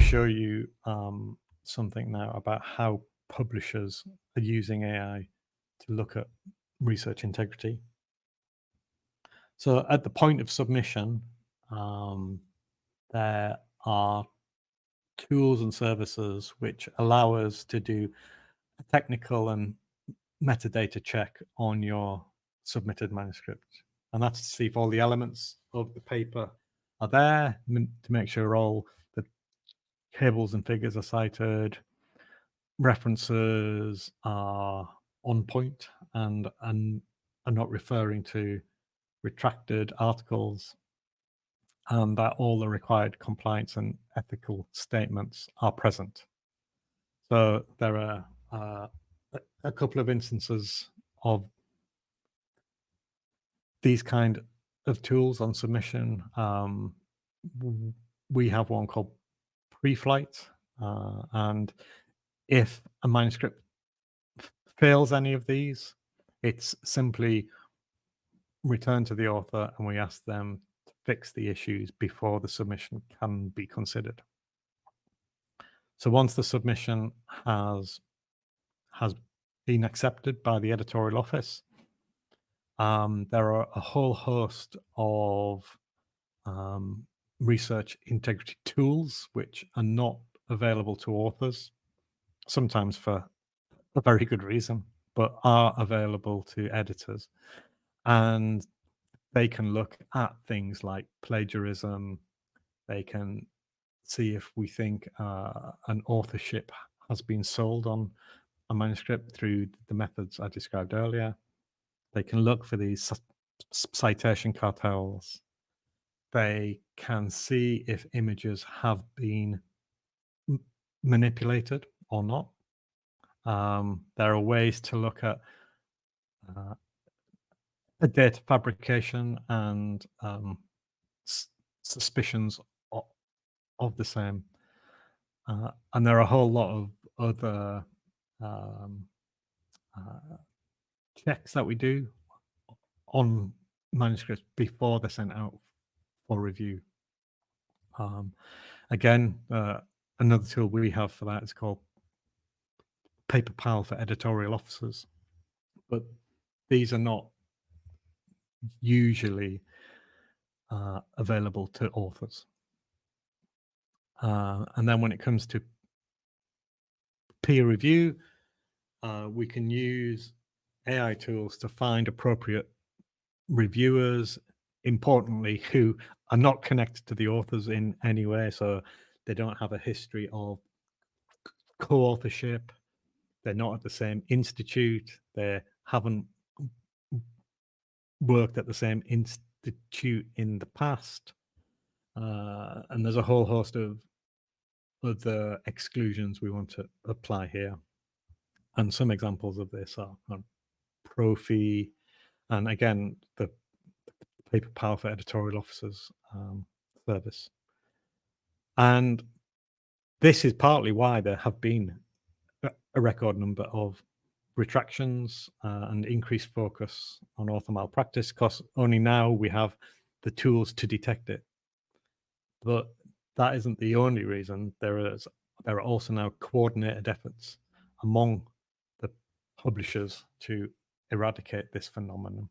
show you something now about how publishers are using AI to look at research integrity. So at the point of submission, there are tools and services which allow us to do a technical and metadata check on your submitted manuscript. And that's to see if all the elements of the paper are there, to make sure all the tables and figures are cited, references are on point and are not referring to retracted articles, and that all the required compliance and ethical statements are present. So there are a couple of instances of these kind of tools on submission. We have one called pre-flight, and if a manuscript fails any of these, it's simply returned to the author and we ask them to fix the issues before the submission can be considered. So once the submission has been accepted by the editorial office, there are a whole host of research integrity tools which are not available to authors, sometimes for a very good reason, but are available to editors. And they can look at things like plagiarism. They can see if we think an authorship has been sold on a manuscript through the methods I described earlier. They can look for these citation cartels. They can see if images have been manipulated or not. There are ways to look at data fabrication and suspicions of the same. And there are a whole lot of other checks that we do on manuscripts before they're sent out for review. Again, another tool we have for that is called Paper Pal for editorial officers, but these are not usually available to authors. And then when it comes to peer review, we can use AI tools to find appropriate reviewers, importantly, who are not connected to the authors in any way. So they don't have a history of co-authorship. They're not at the same institute. They haven't worked at the same institute in the past. And there's a whole host of other exclusions we want to apply here. And some examples of this are Profi, and again, the Paper Pal for editorial officers service. And this is partly why there have been a record number of retractions and increased focus on author malpractice, because only now we have the tools to detect it. But that isn't the only reason. There are also now coordinated efforts among the publishers to eradicate this phenomenon.